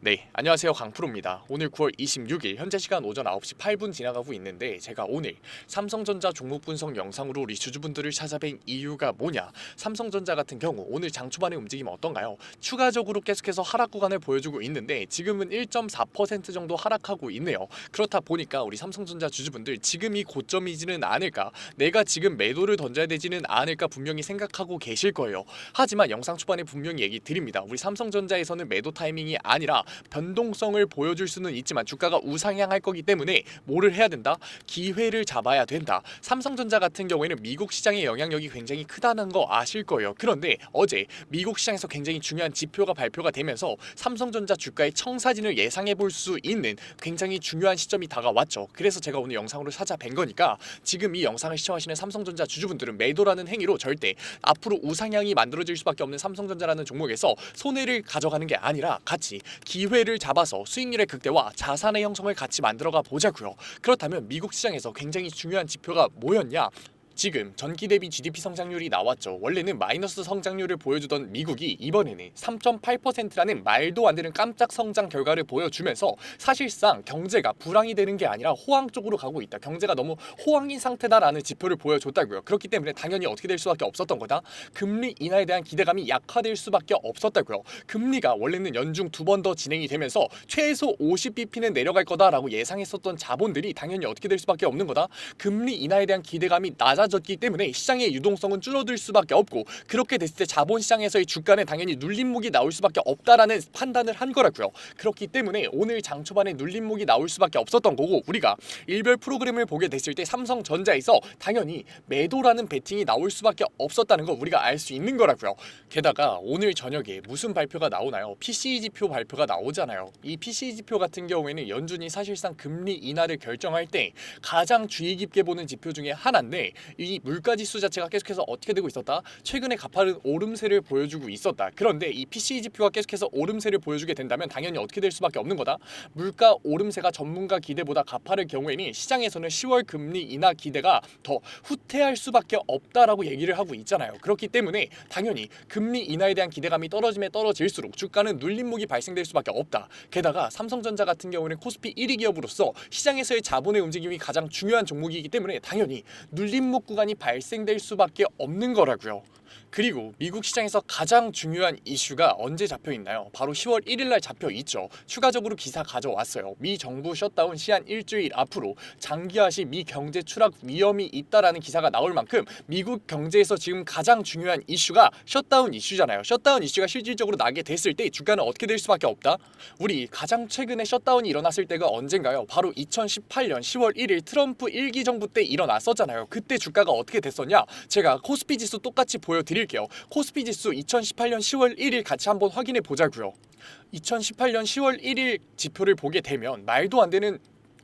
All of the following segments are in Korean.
네, 안녕하세요. 강프로입니다. 오늘 9월 26일 현재 시간 오전 9시 8분 지나가고 있는데 제가 오늘 삼성전자 종목 분석 영상으로 우리 주주분들을 찾아뵌 이유가 뭐냐, 삼성전자 같은 경우 오늘 장 초반의 움직임 어떤가요? 추가적으로 계속해서 하락 구간을 보여주고 있는데 지금은 1.4% 정도 하락하고 있네요. 그렇다 보니까 우리 삼성전자 주주분들 지금이 고점이지는 않을까, 내가 지금 매도를 던져야 되지는 않을까 분명히 생각하고 계실 거예요. 하지만 영상 초반에 분명히 얘기 드립니다. 우리 삼성전자에서는 매도 타이밍이 아니라 변동성을 보여줄 수는 있지만 주가가 우상향할 거기 때문에 뭐를 해야 된다? 기회를 잡아야 된다. 삼성전자 같은 경우에는 미국 시장의 영향력이 굉장히 크다는 거 아실 거예요. 그런데 어제 미국 시장에서 굉장히 중요한 지표가 발표가 되면서 삼성전자 주가의 청사진을 예상해 볼 수 있는 굉장히 중요한 시점이 다가왔죠. 그래서 제가 오늘 영상으로 찾아뵌 거니까 지금 이 영상을 시청하시는 삼성전자 주주분들은 매도라는 행위로 절대 앞으로 우상향이 만들어질 수밖에 없는 삼성전자라는 종목에서 손해를 가져가는 게 아니라 같이 기회를 잡아서 수익률의 극대화, 자산의 형성을 같이 만들어가 보자고요. 그렇다면 미국 시장에서 굉장히 중요한 지표가 뭐였냐? 지금 전기 대비 GDP 성장률이 나왔죠. 원래는 마이너스 성장률을 보여주던 미국이 이번에는 3.8%라는 말도 안 되는 깜짝 성장 결과를 보여주면서 사실상 경제가 불황이 되는 게 아니라 호황 쪽으로 가고 있다. 경제가 너무 호황인 상태다라는 지표를 보여줬다고요. 그렇기 때문에 당연히 어떻게 될 수밖에 없었던 거다. 금리 인하에 대한 기대감이 약화될 수밖에 없었다고요. 금리가 원래는 연중 2번 더 진행이 되면서 최소 50bp는 내려갈 거다라고 예상했었던 자본들이 당연히 어떻게 될 수밖에 없는 거다. 금리 인하에 대한 기대감이 낮아졌기 때문에 시장의 유동성은 줄어들 수밖에 없고, 그렇게 됐을 때 자본시장에서의 주가는 당연히 눌림목이 나올 수밖에 없다라는 판단을 한 거라고요. 그렇기 때문에 오늘 장 초반에 눌림목이 나올 수밖에 없었던 거고, 우리가 일별 프로그램을 보게 됐을 때 삼성전자에서 당연히 매도라는 베팅이 나올 수밖에 없었다는 거 우리가 알 수 있는 거라고요. 게다가 오늘 저녁에 무슨 발표가 나오나요? PCE 지표 발표가 나오잖아요. 이 PCE 지표 같은 경우에는 연준이 사실상 금리 인하를 결정할 때 가장 주의 깊게 보는 지표 중에 하나인데, 이 물가지수 자체가 계속해서 어떻게 되고 있었다? 최근에 가파른 오름세를 보여주고 있었다. 그런데 이 PCE 지표가 계속해서 오름세를 보여주게 된다면 당연히 어떻게 될 수밖에 없는 거다? 물가 오름세가 전문가 기대보다 가파를 경우에는 시장에서는 10월 금리 인하 기대가 더 후퇴할 수밖에 없다라고 얘기를 하고 있잖아요. 그렇기 때문에 당연히 금리 인하에 대한 기대감이 떨어짐에 떨어질수록 주가는 눌림목이 발생될 수밖에 없다. 게다가 삼성전자 같은 경우는 코스피 1위 기업으로서 시장에서의 자본의 움직임이 가장 중요한 종목이기 때문에 당연히 눌림목 구간이 발생될 수밖에 없는 거라고요. 그리고 미국 시장에서 가장 중요한 이슈가 언제 잡혀있나요? 바로 10월 1일날 잡혀있죠. 추가적으로 기사 가져왔어요. 미 정부 셧다운 시한 일주일 앞으로 장기화시 미 경제 추락 위험이 있다라는 기사가 나올 만큼 미국 경제에서 지금 가장 중요한 이슈가 셧다운 이슈잖아요. 셧다운 이슈가 실질적으로 나게 됐을 때 주가는 어떻게 될 수밖에 없다? 우리 가장 최근에 셧다운이 일어났을 때가 언젠가요? 바로 2018년 10월 1일 트럼프 1기 정부 때 일어났었잖아요. 그때 주가가 어떻게 됐었냐? 제가 코스피 지수 똑같이 보여드릴게요. 코스피 지수 2018년 10월 1일 같이 한번 확인해 보자고요. 2018년 10월 1일 지표를 보게 되면 말도 안 되는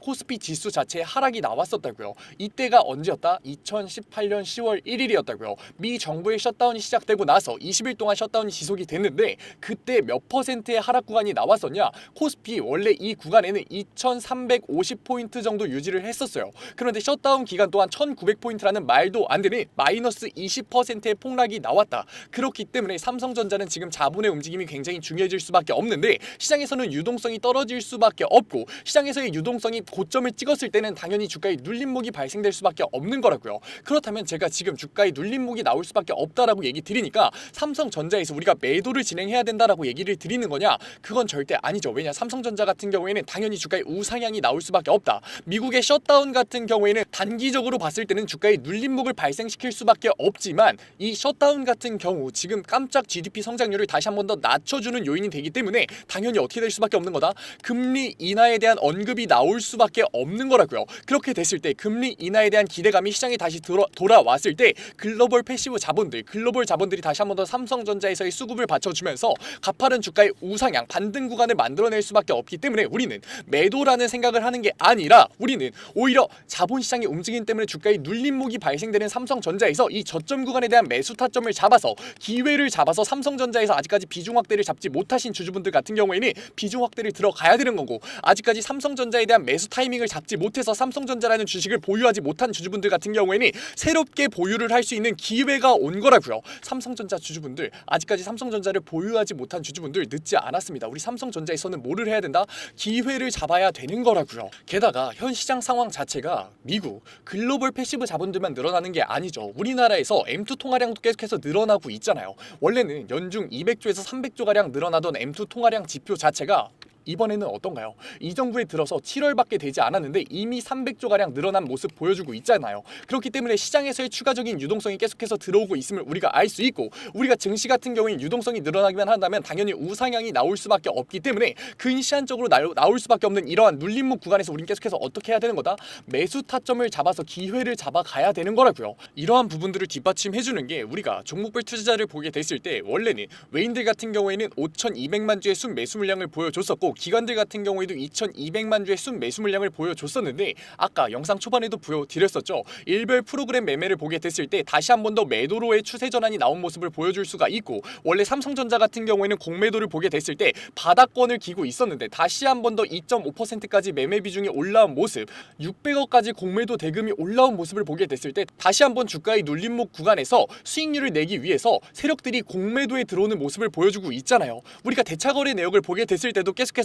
코스피 지수 자체에 하락이 나왔었다고요. 이때가 언제였다? 2018년 10월 1일이었다고요. 미 정부의 셧다운이 시작되고 나서 20일 동안 셧다운이 지속이 됐는데 그때 몇 퍼센트의 하락 구간이 나왔었냐? 코스피 원래 이 구간에는 2350포인트 정도 유지를 했었어요. 그런데 셧다운 기간 동안 1900포인트라는 말도 안 되는 마이너스 20%의 폭락이 나왔다. 그렇기 때문에 삼성전자는 지금 자본의 움직임이 굉장히 중요해질 수밖에 없는데 시장에서는 유동성이 떨어질 수밖에 없고, 시장에서의 유동성이 고점을 찍었을 때는 당연히 주가에 눌림목이 발생될 수밖에 없는 거라고요. 그렇다면 제가 지금 주가에 눌림목이 나올 수밖에 없다라고 얘기 드리니까 삼성전자에서 우리가 매도를 진행해야 된다라고 얘기를 드리는 거냐? 그건 절대 아니죠. 왜냐? 삼성전자 같은 경우에는 당연히 주가에 우상향이 나올 수밖에 없다. 미국의 셧다운 같은 경우에는 단기적으로 봤을 때는 주가에 눌림목을 발생시킬 수밖에 없지만 이 셧다운 같은 경우 지금 깜짝 GDP 성장률을 다시 한 번 더 낮춰주는 요인이 되기 때문에 당연히 어떻게 될 수밖에 없는 거다? 금리 인하에 대한 언급이 나올 수밖에 없는 거라고요. 그렇게 됐을 때 금리 인하에 대한 기대감이 시장에 다시 돌아왔을 때 글로벌 패시브 자본들, 글로벌 자본들이 다시 한 번 더 삼성전자에서의 수급을 받쳐주면서 가파른 주가의 우상향 반등 구간을 만들어낼 수밖에 없기 때문에 우리는 매도라는 생각을 하는 게 아니라 우리는 오히려 자본시장의 움직임 때문에 주가의 눌림목이 발생되는 삼성전자에서 이 저점 구간에 대한 매수 타점을 잡아서 기회를 잡아서 삼성전자에서 아직까지 비중 확대를 잡지 못하신 주주분들 같은 경우에는 비중 확대를 들어가야 되는 거고, 아직까지 삼성전자에 대한 매수 타이밍을 잡지 못해서 삼성전자라는 주식을 보유하지 못한 주주분들 같은 경우에는 새롭게 보유를 할 수 있는 기회가 온 거라고요. 삼성전자 주주분들, 아직까지 삼성전자를 보유하지 못한 주주분들 늦지 않았습니다. 우리 삼성전자에서는 뭐를 해야 된다? 기회를 잡아야 되는 거라고요. 게다가 현 시장 상황 자체가 미국 글로벌 패시브 자본들만 늘어나는 게 아니죠. 우리나라에서 M2 통화량도 계속해서 늘어나고 있잖아요. 원래는 연중 200조에서 300조 가량 늘어나던 M2 통화량 지표 자체가 이번에는 어떤가요? 이 정부에 들어서 7월밖에 되지 않았는데 이미 300조가량 늘어난 모습 보여주고 있잖아요. 그렇기 때문에 시장에서의 추가적인 유동성이 계속해서 들어오고 있음을 우리가 알 수 있고, 우리가 증시 같은 경우에 유동성이 늘어나기만 한다면 당연히 우상향이 나올 수밖에 없기 때문에 근시안적으로 나올 수밖에 없는 이러한 눌림목 구간에서 우린 계속해서 어떻게 해야 되는 거다? 매수 타점을 잡아서 기회를 잡아가야 되는 거라고요. 이러한 부분들을 뒷받침해주는 게 우리가 종목별 투자자를 보게 됐을 때 원래는 외인들 같은 경우에는 5,200만 주의 순 매수 물량을 보여줬었고, 기관들 같은 경우에도 2,200만 주의 순 매수 물량을 보여줬었는데, 아까 영상 초반에도 보여드렸었죠. 일별 프로그램 매매를 보게 됐을 때 다시 한 번 더 매도로의 추세 전환이 나온 모습을 보여줄 수가 있고, 원래 삼성전자 같은 경우에는 공매도를 보게 됐을 때 바닥권을 기고 있었는데 다시 한 번 더 2.5%까지 매매 비중이 올라온 모습, 600억까지 공매도 대금이 올라온 모습을 보게 됐을 때 다시 한번 주가의 눌림목 구간에서 수익률을 내기 위해서 세력들이 공매도에 들어오는 모습을 보여주고 있잖아요. 우리가 대차 거래 내역을 보게 됐을 때도 계속해서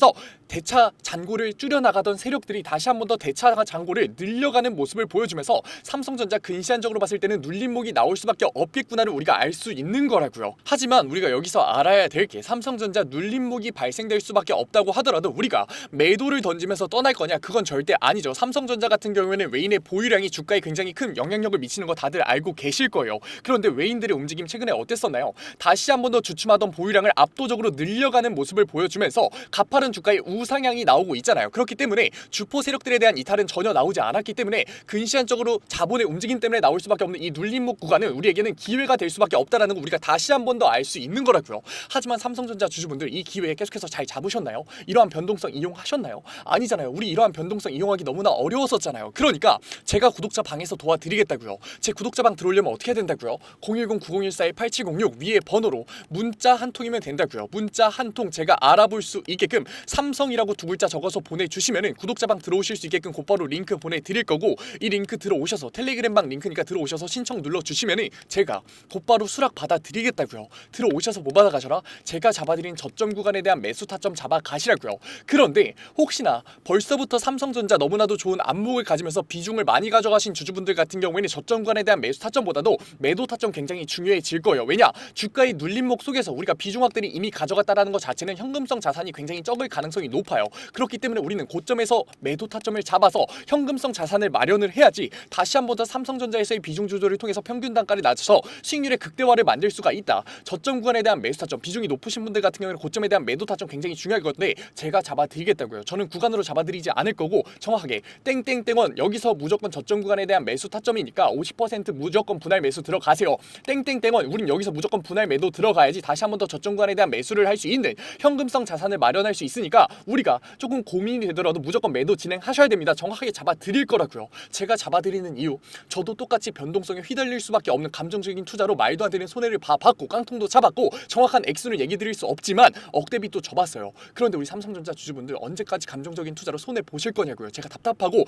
대차 잔고를 줄여나가던 세력들이 다시 한번 더 대차 잔고를 늘려가는 모습을 보여주면서 삼성전자 근시안적으로 봤을 때는 눌림목이 나올 수밖에 없겠구나를 우리가 알 수 있는 거라고요. 하지만 우리가 여기서 알아야 될 게, 삼성전자 눌림목이 발생될 수밖에 없다고 하더라도 우리가 매도를 던지면서 떠날 거냐? 그건 절대 아니죠. 삼성전자 같은 경우에는 외인의 보유량이 주가에 굉장히 큰 영향력을 미치는 거 다들 알고 계실 거예요. 그런데 외인들의 움직임 최근에 어땠었나요? 다시 한번 더 주춤하던 보유량을 압도적으로 늘려가는 모습을 보여주면서 가파른 주가의 우상향이 나오고 있잖아요. 그렇기 때문에 주포 세력들에 대한 이탈은 전혀 나오지 않았기 때문에 근시안적으로 자본의 움직임 때문에 나올 수밖에 없는 이 눌림목 구간은 우리에게는 기회가 될 수밖에 없다라는 거 우리가 다시 한 번 더 알 수 있는 거라고요. 하지만 삼성전자 주주분들, 이 기회에 계속해서 잘 잡으셨나요? 이러한 변동성 이용하셨나요? 아니잖아요. 우리 이러한 변동성 이용하기 너무나 어려웠었잖아요. 그러니까 제가 구독자 방에서 도와드리겠다고요. 제 구독자 방 들어오려면 어떻게 해야 된다고요? 010-9014-8706 위에 번호로 문자 한 통이면 된다고요. 문자 한 통 제가 알아볼 수 있게끔 삼성이라고 두 글자 적어서 보내주시면은 구독자방 들어오실 수 있게끔 곧바로 링크 보내드릴 거고, 이 링크 들어오셔서 텔레그램방 링크니까 들어오셔서 신청 눌러주시면은 제가 곧바로 수락 받아드리겠다고요. 들어오셔서 뭐 받아가셔라? 제가 잡아드린 저점 구간에 대한 매수 타점 잡아가시라고요. 그런데 혹시나 벌써부터 삼성전자 너무나도 좋은 안목을 가지면서 비중을 많이 가져가신 주주분들 같은 경우에는 저점 구간에 대한 매수 타점보다도 매도 타점 굉장히 중요해질 거예요. 왜냐? 주가의 눌림목 속에서 우리가 비중 확대를 이미 가져갔다라는 것 자체는 현금성 자산이 굉장히 적을 가능성이 높아요. 그렇기 때문에 우리는 고점에서 매도 타점을 잡아서 현금성 자산을 마련을 해야지 다시 한 번 더 삼성전자에서의 비중 조절을 통해서 평균 단가를 낮춰서 수익률의 극대화를 만들 수가 있다. 저점 구간에 대한 매수 타점, 비중이 높으신 분들 같은 경우에는 고점에 대한 매도 타점 굉장히 중요할 건데 제가 잡아드리겠다고요. 저는 구간으로 잡아드리지 않을 거고, 정확하게 땡땡땡원 여기서 무조건 저점 구간에 대한 매수 타점이니까 50% 무조건 분할 매수 들어가세요. 땡땡땡원 우린 여기서 무조건 분할 매도 들어가야지 다시 한 번 더 저점 구간에 대한 매수를 할 수 있는 현금성 자산을 마련할 수 있으니까 우리가 조금 고민이 되더라도 무조건 매도 진행하셔야 됩니다. 정확하게 잡아드릴 거라고요. 제가 잡아드리는 이유, 저도 똑같이 변동성에 휘둘릴 수밖에 없는 감정적인 투자로 말도 안 되는 손해를 받고 깡통도 잡았고 정확한 액수는 얘기 드릴 수 없지만 억대빚도 져봤어요. 그런데 우리 삼성전자 주주분들 언제까지 감정적인 투자로 손해 보실 거냐고요. 제가 답답하고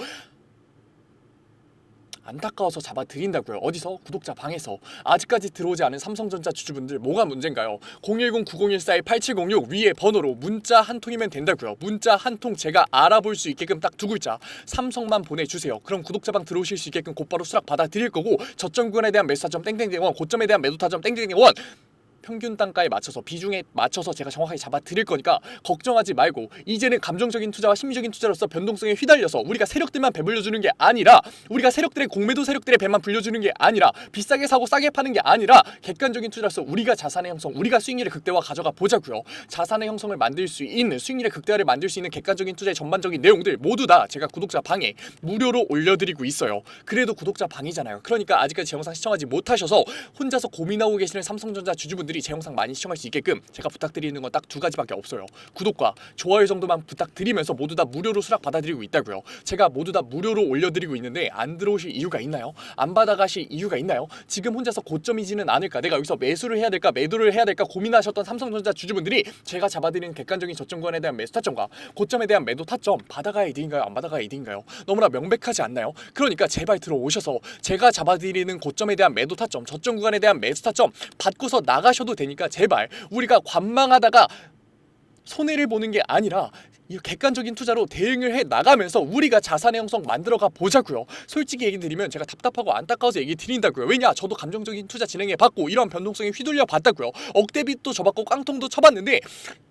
안타까워서 잡아드린다고요. 어디서? 구독자 방에서. 아직까지 들어오지 않은 삼성전자 주주분들 뭐가 문제인가요? 010-9014-8706 위에 번호로 문자 한 통이면 된다고요. 문자 한 통 제가 알아볼 수 있게끔 딱 두 글자 삼성만 보내주세요. 그럼 구독자 방 들어오실 수 있게끔 곧바로 수락 받아드릴 거고, 저점 구간에 대한 매수 타점 땡땡땡원, 고점에 대한 매도 타점 땡땡땡원, 평균 단가에 맞춰서 비중에 맞춰서 제가 정확하게 잡아드릴 거니까 걱정하지 말고, 이제는 감정적인 투자와 심리적인 투자로서 변동성에 휘달려서 우리가 세력들만 배불려주는 게 아니라, 우리가 세력들의 공매도 세력들의 배만 불려주는 게 아니라, 비싸게 사고 싸게 파는 게 아니라 객관적인 투자로서 우리가 자산의 형성, 우리가 수익률의 극대화 가져가 보자고요. 자산의 형성을 만들 수 있는, 수익률의 극대화를 만들 수 있는 객관적인 투자의 전반적인 내용들 모두 다 제가 구독자 방에 무료로 올려드리고 있어요. 그래도 구독자 방이잖아요. 그러니까 아직까지 제 영상 시청하지 못하셔서 혼자서 고민하고 계시는 삼성전자 주주분들, 주주분들이 제 영상 많이 시청할 수 있게끔 제가 부탁드리는 건 딱 두 가지밖에 없어요. 구독과 좋아요 정도만 부탁드리면서 모두 다 무료로 수락 받아드리고 있다고요. 제가 모두 다 무료로 올려드리고 있는데 안 들어오실 이유가 있나요? 안 받아가실 이유가 있나요? 지금 혼자서 고점이지는 않을까, 내가 여기서 매수를 해야 될까 매도를 해야 될까 고민하셨던 삼성전자 주주분들이 제가 잡아드리는 객관적인 저점 구간에 대한 매수 타점과 고점에 대한 매도 타점 받아가야 이득인가요? 안 받아가야 이득인가요? 너무나 명백하지 않나요? 그러니까 제발 들어오셔서 제가 잡아드리는 고점에 대한 매도 타점, 저점 구간에 대한 매수 타점 받고서 나가셔도 되니까 제발 우리가 관망하다가 손해를 보는 게 아니라 이 객관적인 투자로 대응을 해 나가면서 우리가 자산의 형성 만들어가 보자고요. 솔직히 얘기 드리면 제가 답답하고 안타까워서 얘기 드린다고요. 왜냐? 저도 감정적인 투자 진행해 봤고 이런 변동성에 휘둘려 봤다고요. 억대빚도 져봤고 깡통도 쳐봤는데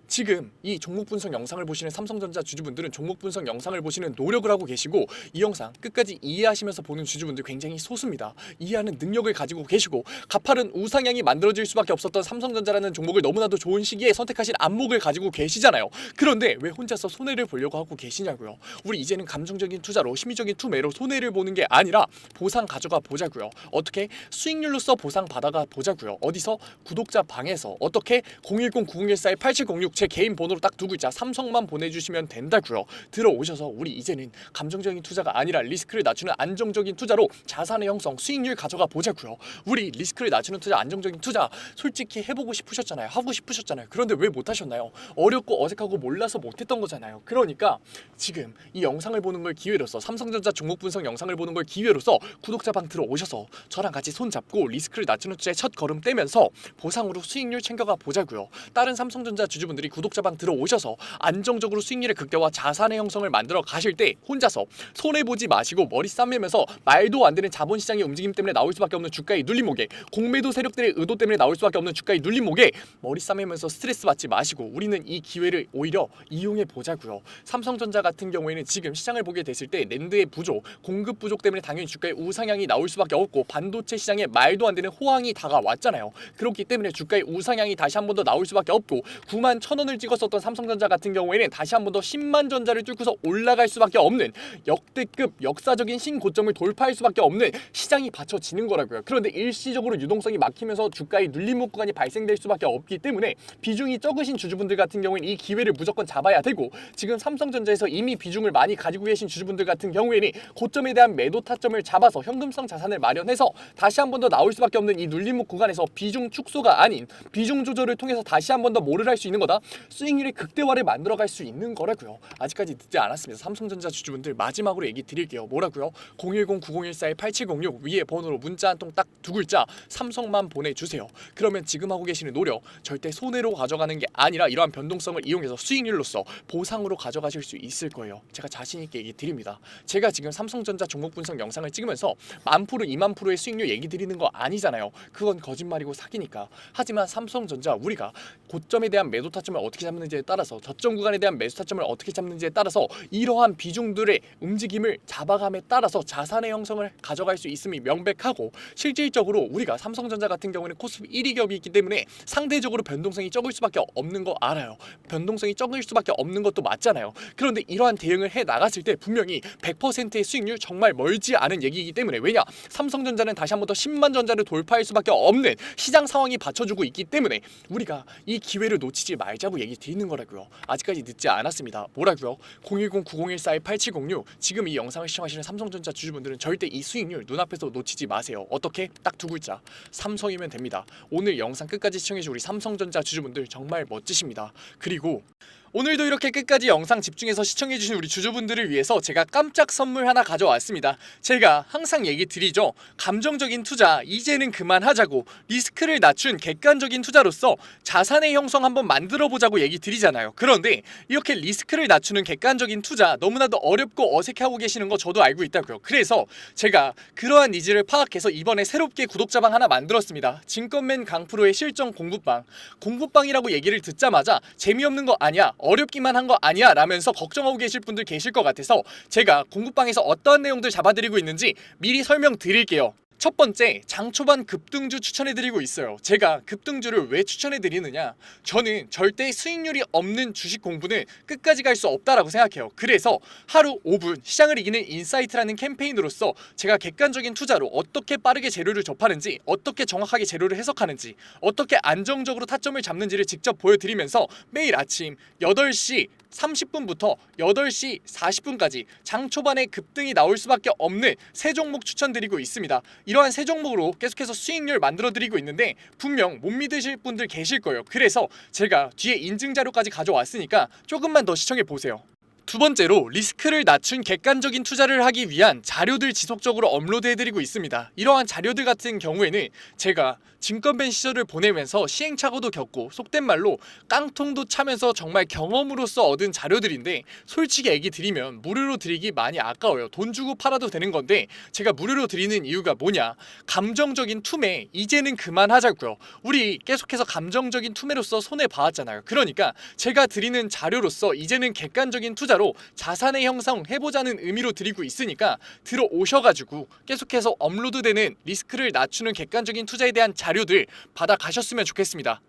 지금 이 종목 분석 영상을 보시는 삼성전자 주주분들은 종목 분석 영상을 보시는 노력을 하고 계시고 이 영상 끝까지 이해하시면서 보는 주주분들 굉장히 소수입니다. 이해하는 능력을 가지고 계시고 가파른 우상향이 만들어질 수밖에 없었던 삼성전자라는 종목을 너무나도 좋은 시기에 선택하신 안목을 가지고 계시잖아요. 그런데 왜 혼자서 손해를 보려고 하고 계시냐고요. 우리 이제는 감정적인 투자로 심리적인 투매로 손해를 보는 게 아니라 보상 가져가 보자고요. 어떻게? 수익률로서 보상 받아가 보자고요. 어디서? 구독자 방에서. 어떻게? 010-9014-8706 제 개인 번호로 딱 두 글자 삼성만 보내주시면 된다고요. 들어오셔서 우리 이제는 감정적인 투자가 아니라 리스크를 낮추는 안정적인 투자로 자산의 형성, 수익률 가져가 보자고요. 우리 리스크를 낮추는 투자, 안정적인 투자 솔직히 해보고 싶으셨잖아요. 하고 싶으셨잖아요. 그런데 왜 못하셨나요? 어렵고 어색하고 몰라서 못했던 거잖아요. 그러니까 지금 이 영상을 보는 걸 기회로서, 삼성전자 종목 분석 영상을 보는 걸 기회로서 구독자방 들어오셔서 저랑 같이 손잡고 리스크를 낮추는 투자의 첫 걸음 떼면서 보상으로 수익률 챙겨가 보자고요. 다른 삼성전자 주주분들이 구독자방 들어오셔서 안정적으로 수익률의 극대화, 자산의 형성을 만들어 가실 때 혼자서 손해보지 마시고 머리 싸매면서 말도 안 되는 자본시장의 움직임 때문에 나올 수밖에 없는 주가의 눌림목에, 공매도 세력들의 의도 때문에 나올 수밖에 없는 주가의 눌림목에 머리 싸매면서 스트레스 받지 마시고 우리는 이 기회를 오히려 이용해 보자고요. 삼성전자 같은 경우에는 지금 시장을 보게 됐을 때 낸드의 부족, 공급 부족 때문에 당연히 주가의 우상향이 나올 수밖에 없고 반도체 시장에 말도 안 되는 호황이 다가왔잖아요. 그렇기 때문에 주가의 우상향이 다시 한 번 더 나올 수밖에 없고 91,000원을 찍었었던 삼성전자 같은 경우에는 다시 한 번 더 10만 전자를 뚫고서 올라갈 수밖에 없는 역대급 역사적인 신고점을 돌파할 수밖에 없는 시장이 받쳐지는 거라고요. 그런데 일시적으로 유동성이 막히면서 주가의 눌림목 구간이 발생될 수밖에 없기 때문에 비중이 적으신 주주분들 같은 경우에는 이 기회를 무조건 잡아야 되고, 지금 삼성전자에서 이미 비중을 많이 가지고 계신 주주분들 같은 경우에는 고점에 대한 매도 타점을 잡아서 현금성 자산을 마련해서 다시 한 번 더 나올 수밖에 없는 이 눌림목 구간에서 비중 축소가 아닌 비중 조절을 통해서 다시 한 번 더 뭐를 할 수 있는 거다? 수익률의 극대화를 만들어갈 수 있는 거라고요. 아직까지 늦지 않았습니다. 삼성전자 주주분들 마지막으로 얘기 드릴게요. 뭐라고요? 010-9014-8706 위에 번호로 문자 한 통 딱 두 글자 삼성만 보내주세요. 그러면 지금 하고 계시는 노력 절대 손해로 가져가는 게 아니라 이러한 변동성을 이용해서 수익률로서 보상으로 가져가실 수 있을 거예요. 제가 자신 있게 얘기 드립니다. 제가 지금 삼성전자 종목 분석 영상을 찍으면서 1000%, 2000%의 수익률 얘기 드리는 거 아니잖아요. 그건 거짓말이고 사기니까. 하지만 삼성전자 우리가 고점에 대한 매도 타점을 어떻게 잡는지에 따라서, 저점 구간에 대한 매수 타점을 어떻게 잡는지에 따라서 이러한 비중들의 움직임을 잡아감에 따라서 자산의 형성을 가져갈 수 있음이 명백하고, 실질적으로 우리가 삼성전자 같은 경우는 코스피 1위 겹이 있기 때문에 상대적으로 변동성이 적을 수밖에 없는 거 알아요. 변동성이 적을 수밖에 없는 것도 맞잖아요. 그런데 이러한 대응을 해 나갔을 때 분명히 100%의 수익률 정말 멀지 않은 얘기이기 때문에, 왜냐? 삼성전자는 다시 한 번 더 10만 전자를 돌파할 수밖에 없는 시장 상황이 받쳐주고 있기 때문에 우리가 이 기회를 놓치지 말자고 얘기 드리는 거라고요. 아직까지 늦지 않았습니다. 뭐라고요? 010-9014-8706 지금 이 영상을 시청하시는 삼성전자 주주분들은 절대 이 수익률 눈앞에서 놓치지 마세요. 어떻게? 딱 두 글자 삼성이면 됩니다. 오늘 영상 끝까지 시청해주신 우리 삼성전자 주주분들 정말 멋지십니다. 그리고 오늘도 이렇게 끝까지 영상 집중해서 시청해주신 우리 주주분들을 위해서 제가 깜짝 선물 하나 가져왔습니다. 제가 항상 얘기 드리죠. 감정적인 투자 이제는 그만하자고, 리스크를 낮춘 객관적인 투자로서 자산의 형성 한번 만들어보자고 얘기 드리잖아요. 그런데 이렇게 리스크를 낮추는 객관적인 투자 너무나도 어렵고 어색해하고 계시는 거 저도 알고 있다고요. 그래서 제가 그러한 니즈를 파악해서 이번에 새롭게 구독자방 하나 만들었습니다. 증권맨 강프로의 실전 공부방. 공부방이라고 얘기를 듣자마자 재미없는 거 아니야, 어렵기만 한 거 아니야 라면서 걱정하고 계실 분들 계실 것 같아서 제가 공부방에서 어떠한 내용들 잡아드리고 있는지 미리 설명드릴게요. 첫 번째, 장 초반 급등주 추천해드리고 있어요. 제가 급등주를 왜 추천해드리느냐, 저는 절대 수익률이 없는 주식 공부는 끝까지 갈 수 없다라고 생각해요. 그래서 하루 5분 시장을 이기는 인사이트라는 캠페인으로서 제가 객관적인 투자로 어떻게 빠르게 재료를 접하는지, 어떻게 정확하게 재료를 해석하는지, 어떻게 안정적으로 타점을 잡는지를 직접 보여드리면서 매일 아침 8시 30분부터 8시 40분까지 장 초반에 급등이 나올 수밖에 없는 세 종목 추천드리고 있습니다. 이러한 세 종목으로 계속해서 수익률 만들어드리고 있는데 분명 못 믿으실 분들 계실 거예요. 그래서 제가 뒤에 인증 자료까지 가져왔으니까 조금만 더 시청해보세요. 두 번째로, 리스크를 낮춘 객관적인 투자를 하기 위한 자료들 지속적으로 업로드해드리고 있습니다. 이러한 자료들 같은 경우에는 제가 증권밴 시절을 보내면서 시행착오도 겪고 속된 말로 깡통도 차면서 정말 경험으로서 얻은 자료들인데, 솔직히 얘기 드리면 무료로 드리기 많이 아까워요. 돈 주고 팔아도 되는 건데 제가 무료로 드리는 이유가 뭐냐, 감정적인 투매 이제는 그만하자고요. 우리 계속해서 감정적인 투매로서 손해봐왔잖아요. 그러니까 제가 드리는 자료로서 이제는 객관적인 투자로 자산의 형성 해보자는 의미로 드리고 있으니까 들어오셔가지고 계속해서 업로드되는 리스크를 낮추는 객관적인 투자에 대한 자료들 받아가셨으면 좋겠습니다.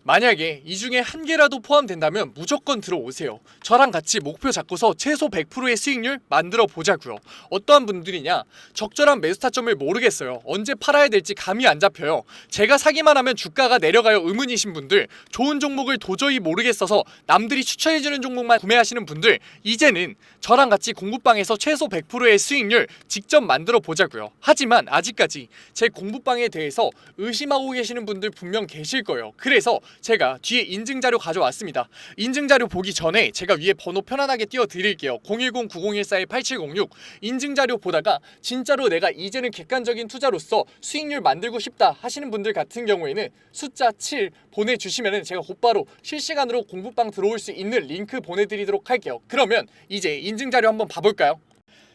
만약에 이 중에 한 개라도 포함된다면 무조건 들어오세요. 저랑 같이 목표 잡고서 최소 100%의 수익률 만들어 보자고요. 어떠한 분들이냐, 적절한 매수 타점을 모르겠어요. 언제 팔아야 될지 감이 안 잡혀요. 제가 사기만 하면 주가가 내려가요 의문이신 분들, 좋은 종목을 도저히 모르겠어서 남들이 추천해주는 종목만 구매하시는 분들, 이제는 저랑 같이 공부방에서 최소 100%의 수익률 직접 만들어 보자고요. 하지만 아직까지 제 공부방에 대해서 의심하고 계시는 분들 분명 계실 거예요. 그래서 제가 뒤에 인증자료 가져왔습니다. 인증자료 보기 전에 제가 위에 번호 편안하게 띄워드릴게요. 010-9014-8706. 인증자료 보다가 진짜로 내가 이제는 객관적인 투자로서 수익률 만들고 싶다 하시는 분들 같은 경우에는 숫자 7 보내주시면 제가 곧바로 실시간으로 공부방 들어올 수 있는 링크 보내드리도록 할게요. 그러면 이제 인증자료 한번 봐볼까요?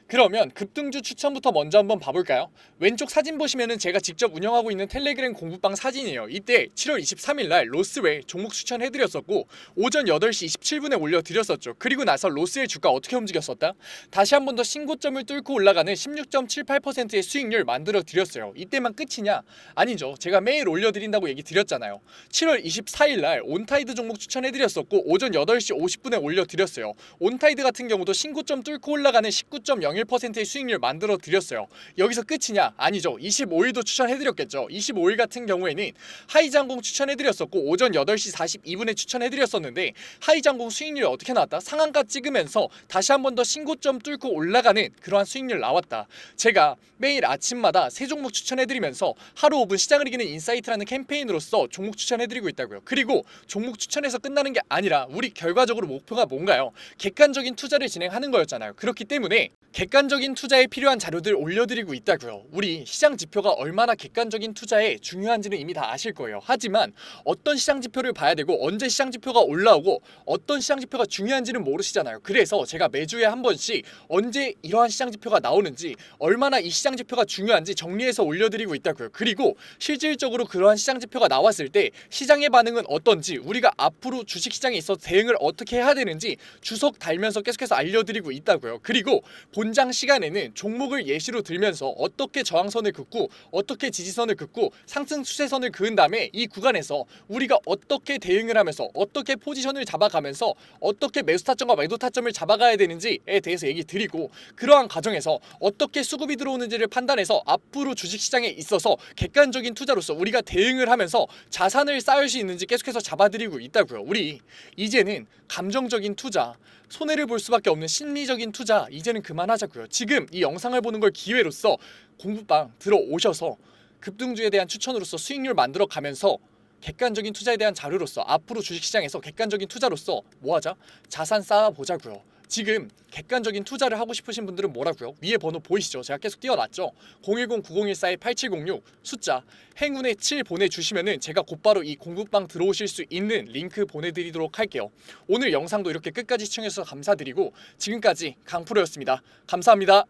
그러면 급등주 추천부터 먼저 한번 봐볼까요? 왼쪽 사진 보시면은 제가 직접 운영하고 있는 텔레그램 공부방 사진이에요. 이때 7월 23일날 로스웰 종목 추천해드렸었고 오전 8시 27분에 올려드렸었죠. 그리고 나서 로스웰 주가 어떻게 움직였었다? 다시 한 번 더 신고점을 뚫고 올라가는 16.78%의 수익률 만들어드렸어요. 이때만 끝이냐? 아니죠. 제가 매일 올려드린다고 얘기 드렸잖아요. 7월 24일날 온타이드 종목 추천해드렸었고 오전 8시 50분에 올려드렸어요. 온타이드 같은 경우도 신고점 뚫고 올라가는 19.01%의 수익률 만들어 드렸어요. 여기서 끝이냐? 아니죠. 25일도 추천해드렸겠죠. 25일 같은 경우에는 하이장공 추천해드렸었고 오전 8시 42분에 추천해드렸었는데 하이장공 수익률이 어떻게 나왔다? 상한가 찍으면서 다시 한 번 더 신고점 뚫고 올라가는 그러한 수익률 나왔다. 제가 매일 아침마다 세 종목 추천해드리면서 하루 5분 시장을 이기는 인사이트라는 캠페인으로서 종목 추천해드리고 있다고요. 그리고 종목 추천해서 끝나는 게 아니라 우리 결과적으로 목표가 뭔가요? 객관적인 투자를 진행하는 거였잖아요. 그렇기 때문에 객관적인 투자에 필요한 자료들 올려드리고 있다고요. 우리 시장 지표가 얼마나 객관적인 투자에 중요한지는 이미 다 아실 거예요. 하지만 어떤 시장 지표를 봐야 되고 언제 시장 지표가 올라오고 어떤 시장 지표가 중요한지는 모르시잖아요. 그래서 제가 매주에 한 번씩 언제 이러한 시장 지표가 나오는지, 얼마나 이 시장 지표가 중요한지 정리해서 올려드리고 있다고요. 그리고 실질적으로 그러한 시장 지표가 나왔을 때 시장의 반응은 어떤지, 우리가 앞으로 주식시장에 있어서 대응을 어떻게 해야 되는지 주석 달면서 계속해서 알려드리고 있다고요. 그리고 본장 시간에는 종목을 예시로 들면서 어떻게 저항선을 긋고 어떻게 지지선을 긋고 상승 추세선을 그은 다음에 이 구간에서 우리가 어떻게 대응을 하면서 어떻게 포지션을 잡아가면서 어떻게 매수 타점과 매도 타점을 잡아가야 되는지에 대해서 얘기 드리고, 그러한 과정에서 어떻게 수급이 들어오는지를 판단해서 앞으로 주식시장에 있어서 객관적인 투자로서 우리가 대응을 하면서 자산을 쌓을 수 있는지 계속해서 잡아드리고 있다고요. 우리 이제는 감정적인 투자, 손해를 볼 수밖에 없는 심리적인 투자 이제는 그만하자고요. 지금 이 영상을 보는 걸 기회로서 공부방 들어오셔서 급등주에 대한 추천으로서 수익률 만들어 가면서 객관적인 투자에 대한 자료로서 앞으로 주식시장에서 객관적인 투자로서 뭐하자? 자산 쌓아보자고요. 지금 객관적인 투자를 하고 싶으신 분들은 뭐라고요? 위에 번호 보이시죠? 제가 계속 띄워놨죠? 010-9014-8706 숫자 행운의 7 보내주시면은 제가 곧바로 이 공부방 들어오실 수 있는 링크 보내드리도록 할게요. 오늘 영상도 이렇게 끝까지 시청해주셔서 감사드리고 지금까지 강프로였습니다. 감사합니다.